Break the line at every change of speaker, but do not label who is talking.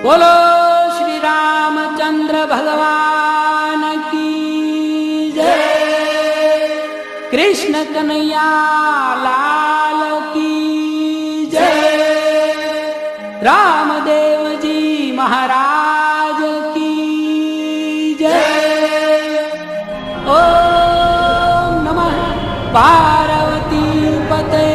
बोलो श्री रामचंद्र भगवान की जय। कृष्ण कन्हैया लाल की जय। रामदेव जी महाराज की जय। ओम नमः पार्वती पते।